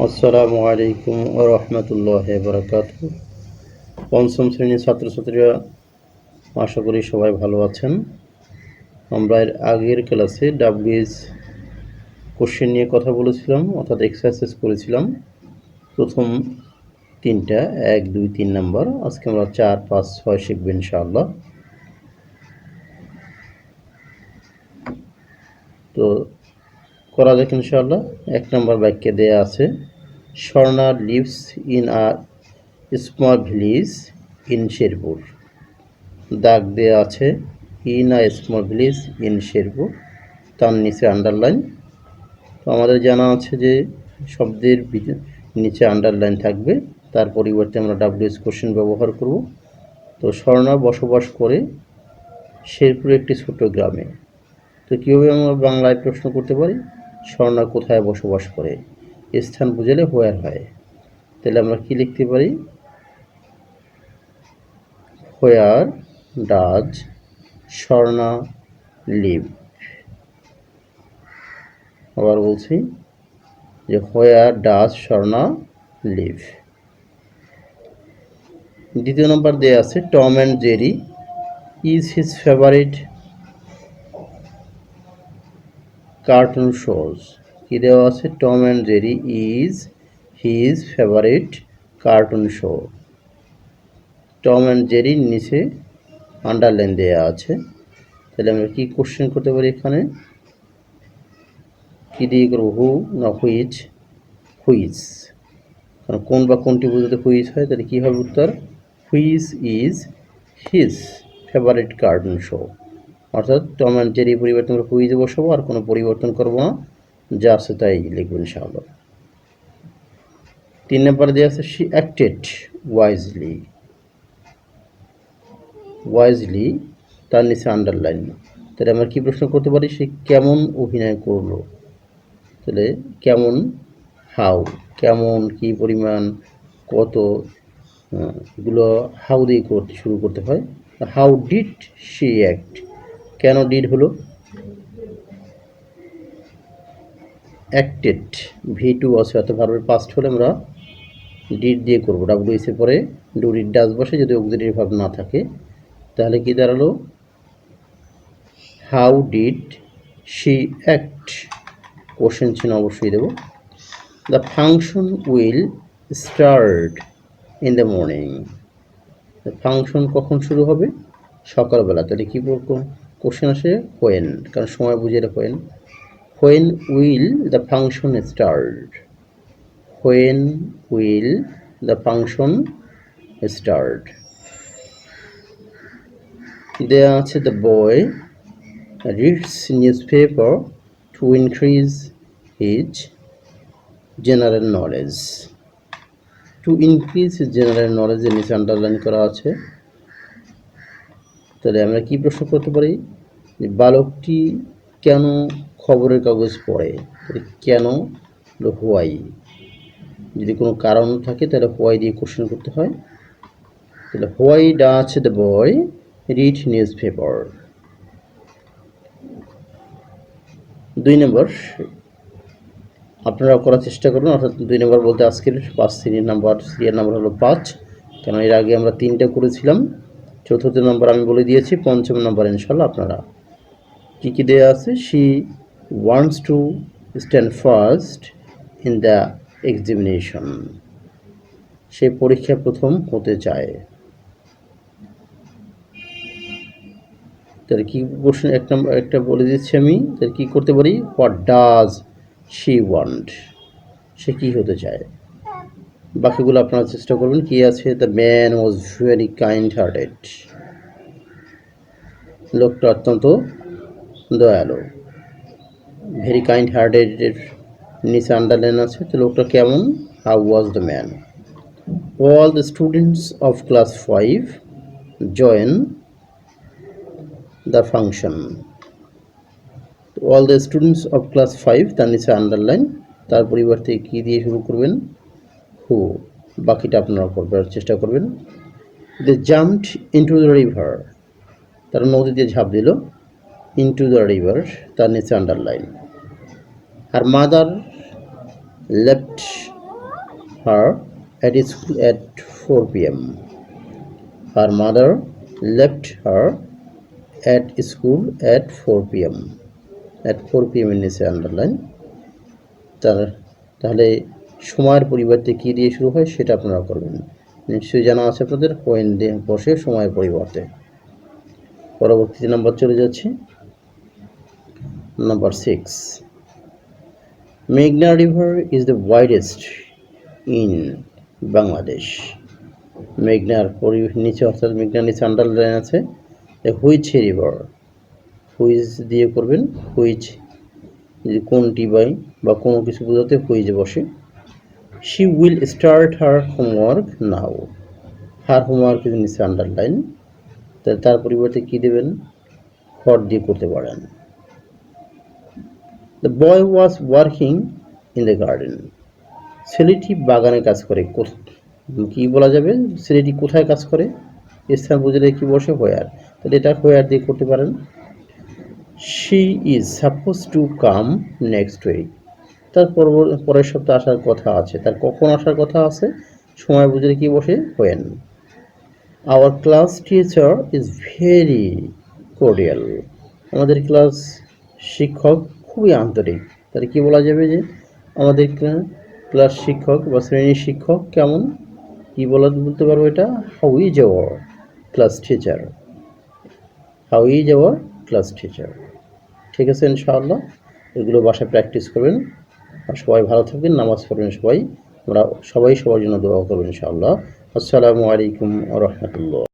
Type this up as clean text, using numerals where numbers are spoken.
আসসালামু আলাইকুম ওয়া রাহমাতুল্লাহি ওয়া বারাকাতুহু। পঞ্চম শ্রেণীর ছাত্রছাত্রীরা আশা করি সবাই ভালো আছেন। আমরা এর আগের ক্লাসে ডাব্লিউএইচ কোশ্চেন নিয়ে কথা বলেছিলাম, অর্থাৎ এক্সারসাইজ করেছিলাম। প্রথম তিনটা 1, 2, 3 নাম্বার। আজকে আমরা 4, 5, 6 শিখব ইনশাআল্লাহ। তো করা যাক ইনশাআল্লাহ। 1 নাম্বার বাক্যে দেয়া আছে, Swarna lives in a small village in Sherpur. দাগ দেওয়া আছে in a small village in Sherpur, তার নিচে আন্ডারলাইন। তো আমাদের জানা আছে যে শব্দের নিচে আন্ডারলাইন থাকবে, তার পরিবর্তে আমরা ডাব্লিউএইচ কোশ্চেন ব্যবহার করব। তো স্বর্ণা বসবাস করে শেরপুরে একটি ছোট গ্রামে। তো কীভাবে আমরা বাংলায় প্রশ্ন করতে পারি, স্বর্ণা কোথায় বসবাস করে, স্থান বুঝালে হোয়ার হয়। তাহলে আমরা কি লিখতে পারি, হোয়ার ডাজ স্বর্ণা লিভ। আবার বলছি যে হোয়ার ডাজ স্বর্ণা লিভ। দ্বিতীয় নম্বর দেওয়া আছে, Tom and Jerry is his favourite cartoon shows. কি দেওয়া আছে, Tom and Jerry is his favourite cartoon show. Tom and জেরির নিচে আন্ডারলাইন দেওয়া আছে। তাহলে আমরা কি কোশ্চেন করতে পারি, এখানে কি দিয়ে করবো, হু না হুইচ, হুইচ। কারণ কোন বা কোনটি বুঝতে হুইচ হয়, তাহলে কী হবে উত্তর, which is his favourite cartoon show. অর্থাৎ টম অ্যান্ড জেরি পরিবর্তন করে হুইচ বসাবো, আর কোনো পরিবর্তন করবো না, যা আছে তাই লিখবো ইনশাআল্লাহ। 3 নম্বরে দেওয়া আছে, শি অ্যাক্টেড ওয়াইজলি। ওয়াইজলি তার নিচে আন্ডারলাইন। তাহলে আমরা কী প্রশ্ন করতে পারি, সে কেমন অভিনয় করলো। তাহলে কেমন, হাউ, কেমন, কি পরিমাণ, কত, এগুলো হাউ দিয়ে শুরু করতে হয়। হাউ ডিড শি অ্যাক্ট, কেন ডিড হলো, অ্যাক্টেড V2 আছে, অর্থাৎ ভার্বের পাস্ট হলে আমরা ডিড দিয়ে করবো, ডাব্লিউএস এর পরে ডু ডিড ডাজ বসে যদি অক্সিলারি ভার্ব না থাকে। তাহলে কি দাঁড়ালো, how did she act, question চিহ্ন অবশ্যই দেব। The function will start in the morning. Function কখন শুরু হবে, সকালবেলা। তাহলে কী কোশ্চেন আসে, হোয়েন, কারণ সময় বুঝে when. When will the function start, when will the function start. দেয়া আছে, the boy reads news paper to increase his general knowledge. To increase his general নলেজের নিচে আন্ডারলাইন করা আছে। তাহলে আমরা কি প্রশ্ন করতে পারি, যে বালকটি কেন খবরের কাগজ পড়ে। তাহলে কেন, হোয়াই। যদি কোনো কারণ থাকে তাহলে হোয়াই দিয়ে কোশ্চেন করতে হয়। তাহলে why does the boy read news paper. 2 নম্বর আপনারা করার চেষ্টা করুন, অর্থাৎ 2 নম্বর বলতে আজকের 5 সিরিয়াল নাম্বার হলো 5, কারণ এর আগে আমরা 3টা করেছিলাম। চতুর্থ নম্বর আমি বলে দিয়েছি, পঞ্চম নম্বর ইনশাল্লাহ আপনারা। কী কী দেওয়া আছে, she wants to stand first in the examination. সে পরীক্ষায় প্রথম হতে চায়। তাহলে কী প্রশ্ন, একটা বলে দিচ্ছি আমি। তাহলে কী করতে পারি, হোয়াট ডাজ শি ওয়ান্ট, সে কী হতে চায়। বাকিগুলো আপনারা চেষ্টা করবেন। কি আছে, the man was very kind hearted. লোকটা অত্যন্ত দয়ালু। ভেরি কাইন্ড হার্টেডের নিচে আন্ডারলাইন আছে। তো লোকটা কেমন, how was the man. All the students of class 5 join the function. All the students of class 5, তার নিচে আন্ডারলাইন, তার পরিবর্তে কী দিয়ে শুরু করবেন, হু। বাকিটা আপনারা করবার চেষ্টা করবেন। They jumped into the river, তারা নদীতে ঝাঁপ দিল। ইনটু দ্য রিভার, তার নিচে আন্ডারলাইন। আর mother left her at school at 4 p.m. Her mother left her at school at 4 p.m. At 4 p.m. এর নিচে আন্ডারলাইন। তাহলে সময়ের পরিবর্তে কি দিয়ে শুরু হয় সেটা আপনারা করবেন। নিশ্চয়ই জানা আছে আপনাদের when দিয়ে বসে সময়ের পরিবর্তে। পরবর্তী নাম্বার চলে যাচ্ছে নাম্বার 6। মেঘনা river is the widest in Bangladesh. মেঘনার নিচে অর্থাৎ মেঘনার নিচে আন্ডারলাইন আছে হুইচ রিভার, হুইচ দিয়ে করবেন, হুইচ কোনটি বা কোনো কিছু বোঝাতে হুইচ বসে। She will start her homework now, her হোমওয়ার্কের নিচে আন্ডারলাইন, তার পরিবর্তে কি দেবেন, হট দিয়ে করতে পারেন। The boy was working in the garden, ছেলেটি বাগানে কাজ করে। কি বলা যাবে, ছেলেটি কোথায় কাজ করে, স্থান বুঝলে কি বসে, হোয়ার, তাহলে এটা হোয়ার দিয়ে করতে পারেন। She is suppose to come next week, তার পরের সপ্তাহে আসার কথা আছে, তার কখন আসার কথা আছে, সময় বুঝলে কি বসে, when. Our class teacher is very cordial, আমাদের ক্লাস শিক্ষক খুবই আন্তরিক, তাহলে কি বলা যাবে যে আমাদের ক্লাস শিক্ষক বা শ্রেণীর শিক্ষক কেমন, কি বলতে পারবো এটা, how is our class teacher, how is our class teacher. ঠিক আছে, ইনশাআল্লাহ এগুলো বাসায় প্র্যাকটিস করবেন। আর সবাই ভালো থাকবেন, নামাজ পড়বেন সবাই, আমরা সবাই সবার জন্য দোয়া করবেন ইনশাআল্লাহ। আসসালামু আলাইকুম ওয়া রাহমাতুল্লাহ।